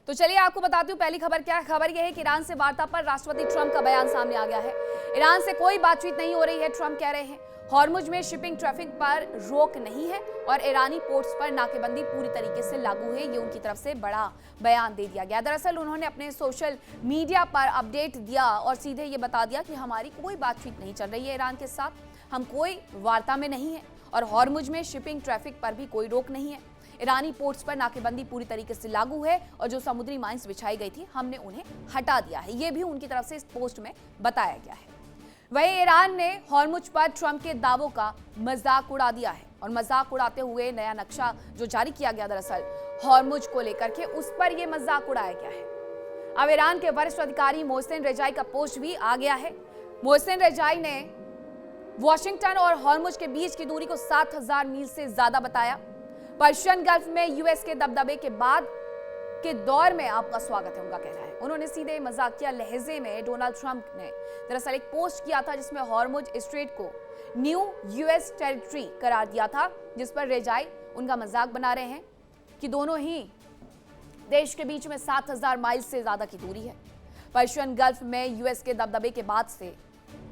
तो चलिए आपको बताती हूँ पहली खबर क्या है। खबर यह है कि ईरान से वार्ता पर राष्ट्रपति ट्रंप का बयान सामने आ गया है। ईरान से कोई बातचीत नहीं हो रही है, ट्रंप कह रहे हैं। हॉर्मुज में शिपिंग ट्रैफिक पर रोक नहीं है और ईरानी पोर्ट्स पर नाकेबंदी पूरी तरीके से लागू है। ये उनकी तरफ से बड़ा बयान दे दिया गया। दरअसल उन्होंने अपने सोशल मीडिया पर अपडेट दिया और सीधे ये बता दिया कि हमारी कोई बातचीत नहीं चल रही है ईरान के साथ, हम कोई वार्ता में नहीं है और हॉर्मुज में शिपिंग ट्रैफिक पर भी कोई रोक नहीं है। ईरानी पोर्ट्स पर नाकेबंदी पूरी तरीके से लागू है और जो समुद्री माइंस बिछाई गई थी हमने उन्हें हटा दिया है। ये भी उनकी तरफ से इस पोस्ट में बताया गया है। वहीं ईरान ने हॉर्मुज पर ट्रंप के दावों का मजाक उड़ा दिया है और मजाक उड़ाते हुए नया नक्शा जो जारी किया गया दरअसल हॉर्मुज को लेकर के, उस पर यह मजाक उड़ाया गया है। अब ईरान के वरिष्ठ अधिकारी मोहसिन रेजाई का पोस्ट भी आ गया है। मोहसिन रेजाई ने वॉशिंगटन और हॉर्मुज के बीच की दूरी को 7000 मील से ज्यादा बताया। पर्शियन गल्फ में यूएस के दबदबे के बाद के दौर में आपका स्वागत है, उनका कहना है। उन्होंने सीधे मजाकिया लहजे में डोनाल्ड ट्रंप ने दरअसल एक पोस्ट किया था जिसमें हॉर्मुज स्ट्रेट को न्यू यूएस टेरिटरी करार दिया था, जिस पर रेजाई उनका मजाक बना रहे हैं कि दोनों ही देश के बीच में 7000 माइल से ज्यादा की दूरी है। पर्शियन गल्फ में यूएस के दबदबे के बाद से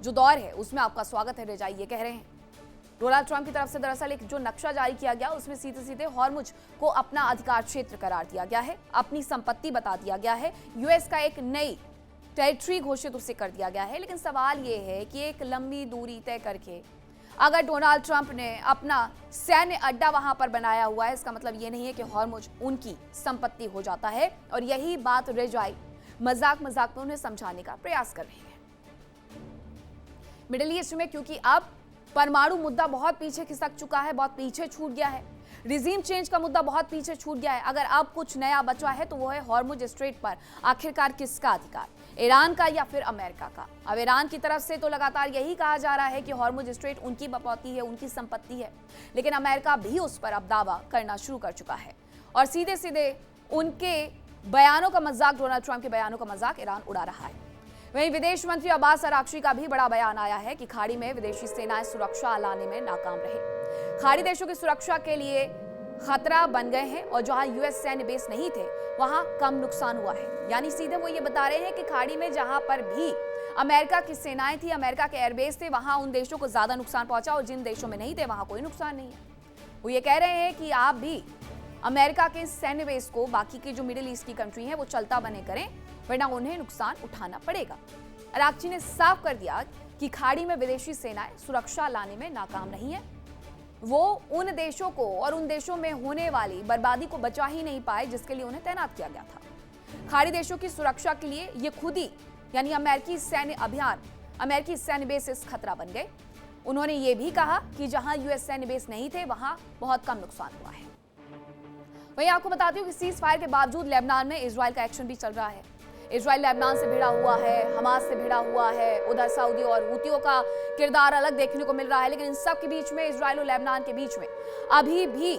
जो दौर है उसमें आपका स्वागत है, रेजाई ये कह रहे हैं। डोनाल्ड ट्रंप की तरफ से दरअसल एक जो नक्शा जारी किया गया उसमें सीधे सीधे हॉर्मुज को अपना अधिकार क्षेत्र करार दिया गया है, अपनी संपत्ति बता दिया गया है, यूएस का एक नई टेरिटरी घोषित उसे कर दिया गया है। लेकिन सवाल ये है कि एक लंबी दूरी तय करके अगर डोनाल्ड ट्रंप ने अपना सैन्य अड्डा वहां पर बनाया हुआ है, इसका मतलब ये नहीं है कि हॉर्मुज उनकी संपत्ति हो जाता है। और यही बात रेजाई मजाक में उन्हें समझाने का प्रयास कर रहे हैं। मिडिल ईस्ट में क्योंकि अब परमाणु मुद्दा बहुत पीछे खिसक चुका है, बहुत पीछे छूट गया है। रिजीम चेंज का मुद्दा बहुत पीछे छूट गया है। अगर अब कुछ नया बचा है तो वो है हॉर्मुज स्ट्रेट पर आखिरकार किसका अधिकार, ईरान का या फिर अमेरिका का। अब ईरान की तरफ से तो लगातार यही कहा जा रहा है कि हॉर्मुज स्ट्रेट उनकी बपौती है, उनकी संपत्ति है, लेकिन अमेरिका भी उस पर अब दावा करना शुरू कर चुका है और सीधे सीधे उनके बयानों का मजाक, डोनाल्ड ट्रंप के बयानों का मजाक ईरान उड़ा रहा है। वहीं विदेश मंत्री अब्बास अराक्ची का भी बड़ा बयान आया है कि खाड़ी में विदेशी सेनाएं सुरक्षा लाने में नाकाम रहे। खाड़ी देशों की सुरक्षा के लिए खतरा बन गए हैं और जहां यूएस सैन्य बेस नहीं थे वहां कम नुकसान हुआ है। यानी सीधे वो ये बता रहे हैं कि खाड़ी में जहां पर भी अमेरिका की सेनाएं थी, अमेरिका के एयरबेस थे, वहां उन देशों को ज्यादा नुकसान पहुंचा और जिन देशों में नहीं थे वहां कोई नुकसान नहीं है। वो ये कह रहे हैं कि आप भी अमेरिका के सैन्य बेस को बाकी के जो मिडिल ईस्ट की कंट्री है वो चलता बने करें, वरना उन्हें नुकसान उठाना पड़ेगा। अराक्ची ने साफ कर दिया कि खाड़ी में विदेशी सेनाएं सुरक्षा लाने में नाकाम नहीं है। वो उन देशों को और उन देशों में होने वाली बर्बादी को बचा ही नहीं पाए जिसके लिए उन्हें तैनात किया गया था। खाड़ी देशों की सुरक्षा के लिए ये खुद ही यानी अमेरिकी सैन्य अभियान, अमेरिकी सैन्य बेस खतरा बन गए। उन्होंने ये भी कहा कि जहां यूएस सैन्य बेस नहीं थे वहां बहुत कम नुकसान हुआ है। वहीं आपको बताती हूँ कि सीज फायर के बावजूद लेबनान में इजराइल का एक्शन भी चल रहा है। इजराइल लेबनान से भिड़ा हुआ है, हमास से भिड़ा हुआ है, उधर सऊदी और हूतियों का किरदार अलग देखने को मिल रहा है। लेकिन इन सब के बीच में, इजराइल और लेबनान के बीच में अभी भी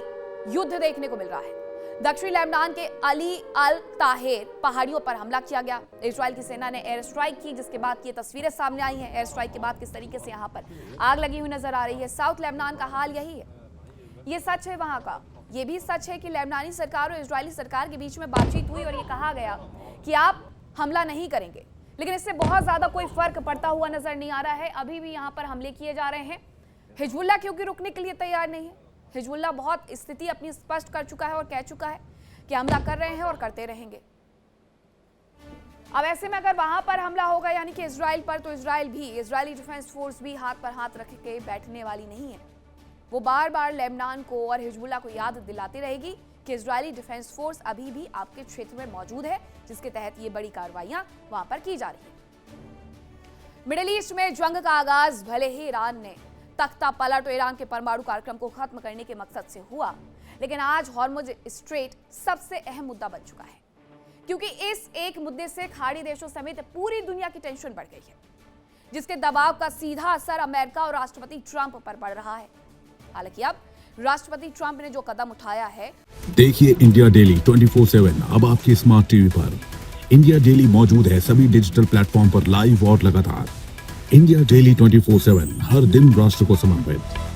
युद्ध देखने को मिल रहा है। दक्षिणी लेबनान के अली अल ताहिर पहाड़ियों पर हमला किया गया। इजराइल की सेना ने एयर स्ट्राइक की, जिसके बाद ये तस्वीरें सामने आई हैं। एयर स्ट्राइक के बाद किस तरीके से यहाँ पर आग लगी हुई नजर आ रही है। साउथ लेबनान का हाल यही है। ये सच है वहां का। ये भी सच है कि लेबनानी सरकार और इजरायली सरकार के बीच में बातचीत हुई और ये कहा गया कि आप हमला नहीं करेंगे, लेकिन इससे बहुत ज्यादा कोई फर्क पड़ता हुआ नजर नहीं आ रहा है। अभी भी यहाँ पर हमले किए जा रहे हैं। हिजबुल्लाह क्योंकि रुकने के लिए तैयार नहीं है। हिजबुल्लाह बहुत स्थिति अपनी स्पष्ट कर चुका है और कह चुका है कि हमला कर रहे हैं और करते रहेंगे। अब ऐसे में अगर वहां पर हमला होगा यानी कि इजराइल पर, तो इजराइल भी, इजरायली डिफेंस फोर्स भी हाथ पर हाथ रख के बैठने वाली नहीं है। वो बार बार लेबनान को और हिजबुल्लाह को याद दिलाती रहेगी कि इजरायली डिफेंस फोर्स अभी भी आपके क्षेत्र में मौजूद है, जिसके तहत ये बड़ी कार्रवाइयां वहां पर की जा रही है। मिडिल ईस्ट में जंग का आगाज भले ही ईरान ने तख्ता पलट और ईरान के परमाणु कार्यक्रम को खत्म करने के मकसद से हुआ, लेकिन आज हॉर्मुज स्ट्रेट सबसे अहम मुद्दा बन चुका है, क्योंकि इस एक मुद्दे से खाड़ी देशों समेत पूरी दुनिया की टेंशन बढ़ गई है, जिसके दबाव का सीधा असर अमेरिका और राष्ट्रपति ट्रंप पर पड़ रहा है। हालांकि अब राष्ट्रपति ट्रंप ने जो कदम उठाया है। देखिए इंडिया डेली 24/7 अब आपके स्मार्ट टीवी पर। इंडिया डेली मौजूद है सभी डिजिटल प्लेटफॉर्म पर लाइव और लगातार। इंडिया डेली 24/7 हर दिन राष्ट्र को समर्पित।